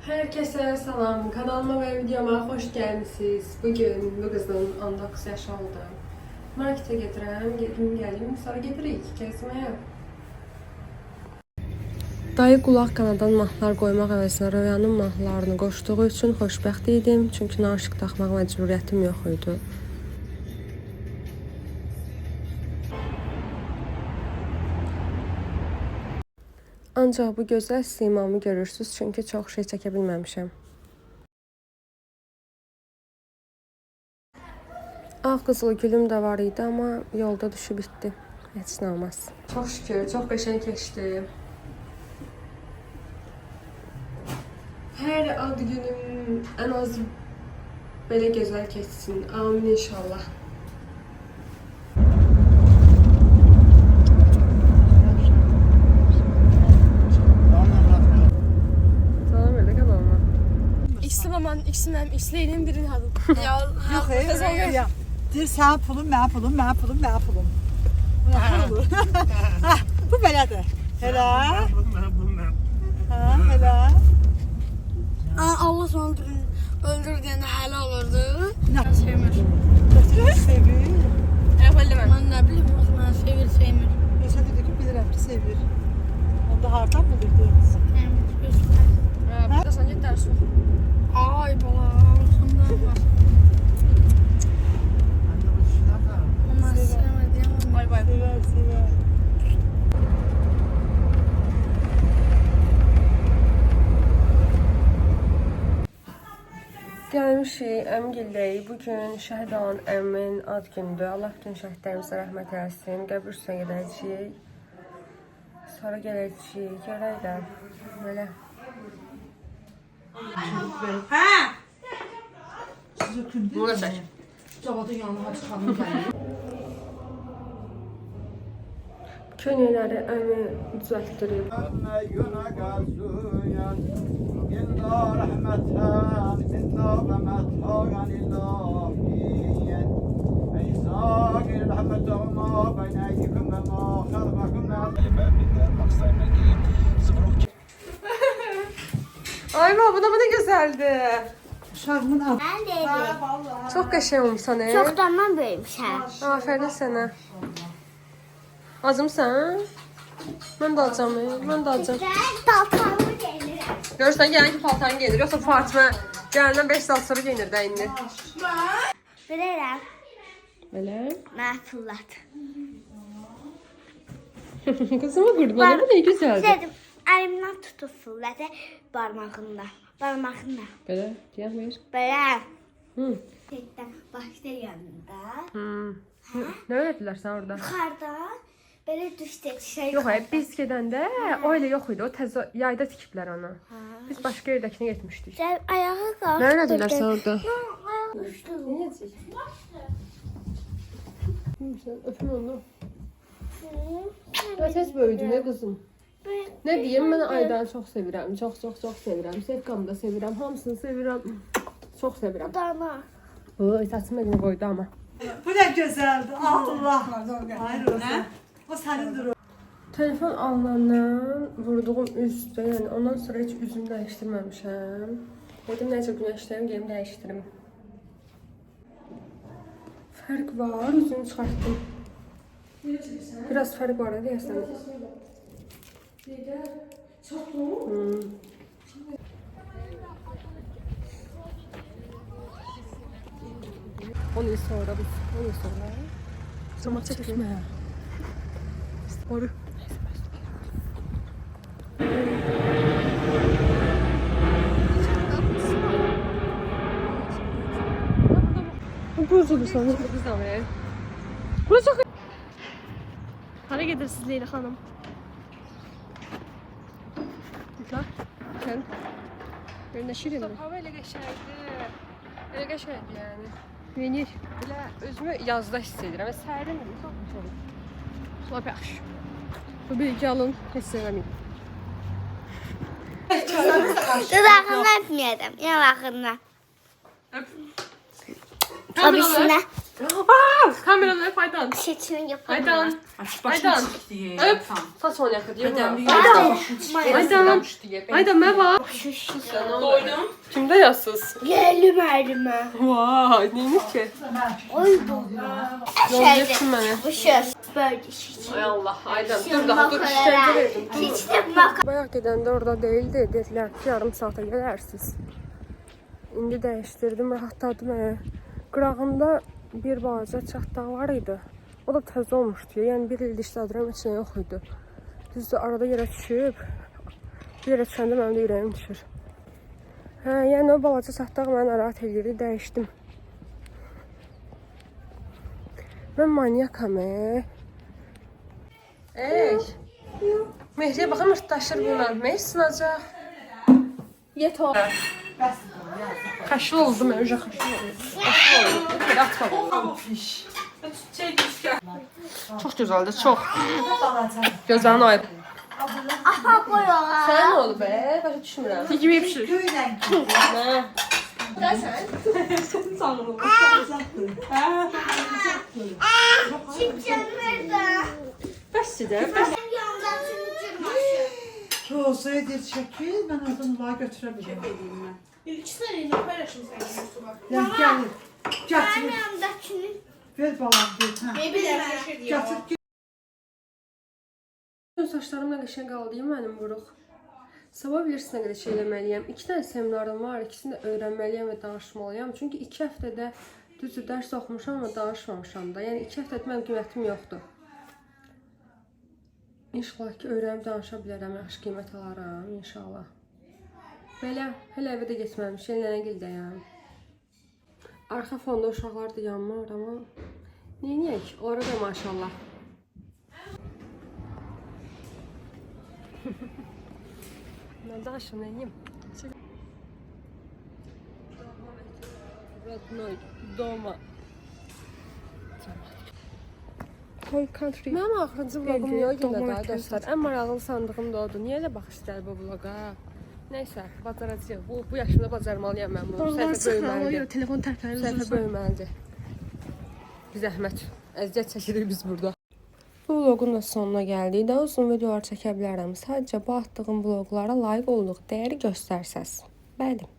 Herkese selam. Kanalıma ve videoma hoş gelmişsiniz. Bugün bu kızın 19 yaş oldu. Markete getirəm, gelim, sonra gedirik gezmeye. Dayı qulaq qanadan mahlar qoymaq əvəzinə Röyanın mahlarını qoşduğu üçün xoşbəxt idim. Çünki naşıq taxmaq məcburiyyətim yox idi. Ancaq bu gözəl simamı görürsünüz çünki çox şey çəkə bilməmişəm. Ağ qızılı gülüm də var idi, amma yolda düşüb bitdi. Heç nə olmaz. Çox şükür, çox qəşəng keçdi. Hər ad günüm ən az belə gözəl keçsin. Amin inşallah. İkisinin birini aldım. Yox, ya. Deyir, sənin pulun, mənim pulum, mənim pulum, mənim pulum. Bu olur. Bu belədir. Elə? Elə? Allah sana öldür deyəndə hələ olurdu. Nə? Sevmir. Sevir. Əvvəldə mən nə bilim, mən sevmir. Sən dedi ki, bilirəm ki, sevir. Onda hardan bilirdi? Bir də sən get dərsin. Ay bala, ağzımdan var. Onlar sevmədiyəm. Bay bay. Sevər. Gəlmişik əmgildəyik. Bugün şəhid olan əmmin ad gündür. Allah bütün şəhidlərimizə rəhmət eləsin. Qəbr üstünə gedəcəyik. Sonra gələcəyik. Görək də. Belə. Hə? Burada çək. Cavadın yanına çıxanın gəlir. Könülləri əmi düzəltdirib. Ay baba, bu da ne güzeldi. Uşağımın adı. Ben de yedim. Çok qəşəng olmuşsan. Çoktandan böyümüşəm. Aferin sənə. Acımsan? Mən də alacağım. Mən də alacağım. Paltarımı gelirim. Görürsən, gələn ki paltarın gelir. Yoxsa Fatimə gələndən 5 saat sonra geyinir də indi. Bilirəm. Belə. Mən fırlat. Qızıma qurban, bu ne güzeldi. Dedim, əlimdən tutub fırlatı barmağımla. Barmağımla. Belə, deyəm ver. Belə. Hı. Tekdən başda yanında. Hı. Nə öyrətdilər sən orada? Yuxarıda belə düşdük şey. Yox, biz gedəndə o elə yox idi. O təzə yayda tikiblər onu. Biz başqa yerdəkinə getmişdik. Gəl ayağa qalx. Nə öyrətdilər sən orada? Ayağa düşdü. Öpün onu. Tez böyüdü ne kızım? Ne diyeyim, ben Aydan'ı çok sevirəm. Çok sevirəm. Sevkamı da sevirəm. Hamısını sevirəm. Çok sevirəm. Dana. Oy, saçım elini koydu ama. Bu ne güzeldi. Allah. Hayır olsun. O senindir o. Telefon alınandan vurduğum üstə, yani ondan sonra hiç üzümü dəyişdirməmişəm. Dedim necə güneşlərim, gelin dəyişdirim. Fərq var, üzümü çıxartdım. Biraz fərq var, ne deyəsən? On yıl sonra biz, 10 yıl sonra. Zaman çekme. Doğru. Burası sanırım. Burası çok... Hara gedirsiniz Leyla Hanım? Bak, sen. Böyle şirin mi? Hava elə qəşəngdir. Elə qəşəngdir yəni. Venir. Elə özümü yazda hiss edirəm. Və sərin çox xoş olur. Lap yaxşı. Bu bilgi alın, hiss eləməyin. Dudağından öpməyəcəm. Yanaqından. Öp. Abisine. Kamerada hep Aydan. Seçimi yapalım. Aydan. Başını Aydan. diye. Öp. Saç onu yakı diyor. Aydan. Aydan merhaba. Doydum. Kimde yazsız? Geldim elime. Vay neymiş ki? Oy bu. Yolacaksın beni. Bu söz böyle şişim. Ay Allah Aydan dur daha dur işkence verdim. Seçtim bak. Bayaq gedəndə orada değildi. Dedilər ki yarım saata gələrsiniz. İndi dəyişdirdim, rahatladım. Qırağında bir balaca çatdaq var idi. O da təzə olmuşdu. Yəni bir il işlədirəm, heç nə yox idi. Düzdür, arada yerə düşüb. Bir yerə düşəndə mənim də ürəyim düşür. Hə, yəni o balaca çatdaq məni narahat edirdi, dəyişdim. Mən manyakam. Ey! Mehriye baxın mırtdaşır buna. Mehri sınacaq. Yet o. Xəşli oldu mən, öcə xəşli oldu. Xəşli oldu. Bir atma. Çox gözəldir, çox. Gözlərini ayıb. Aha koyuyorlar. Sənə nə oldu be? Başa düşmürəm. Kimi yapışır? Köyden Nə? Çıkacağım nerede? Bəsdir. Ben yandan sürücüm aşağı. Olsa edir çəkil, mən oradan ulağa götürə bilirəm. İkisini elini paylaşın sen Mustafa. Yəni gəlir. Ben Gətir. yanındakini. Ver balam ver. Hə. Ne bileyim şaşır ya. Gətir. Saçlarım nə qəşəng qaldı mənim buruq. Sabah bilirsin nə qədər şey eləməliyəm. 2 dənə seminarım var, ikisini də öyrənməliyəm və danışmalıyam. Çünki 2 həftədə düzdür dərs oxumuşam amma danışmamışam da. Yəni 2 həftədə mənim qiymətim yoxdur. İnşallah ki öyrənib danışa bilərəm, yaxşı qiymət alaram inşallah. Belə, hələ evə də getməmişəm, nənəgildəyəm. Arxa fonda uşaqlar da yanmır amma neyniyək? Onlara da maşallah. Ben daha şunu yiyeyim. Родной дома. Whole country. Mənim axırıncı vlogum yox yenə daha dostlar. Ən maraqlı sandığım da odur. Niyə elə bax istər bu vloqa? Nəysə, bacaracağıq. Bu yaşımda bacarmalıyam mən bunu. Səhvə böyüməlidir. Telefon tərpənir. Səhvə böyüməlidir. Bir zəhmət. Əziyyət çəkirik biz burada. Bu vlogun da sonuna gəldik. Daha uzun videolar çəkə bilərəm. Sadəcə bu atdığım vloqlara layiq olduğu dəyəri göstərsəz. Bəli.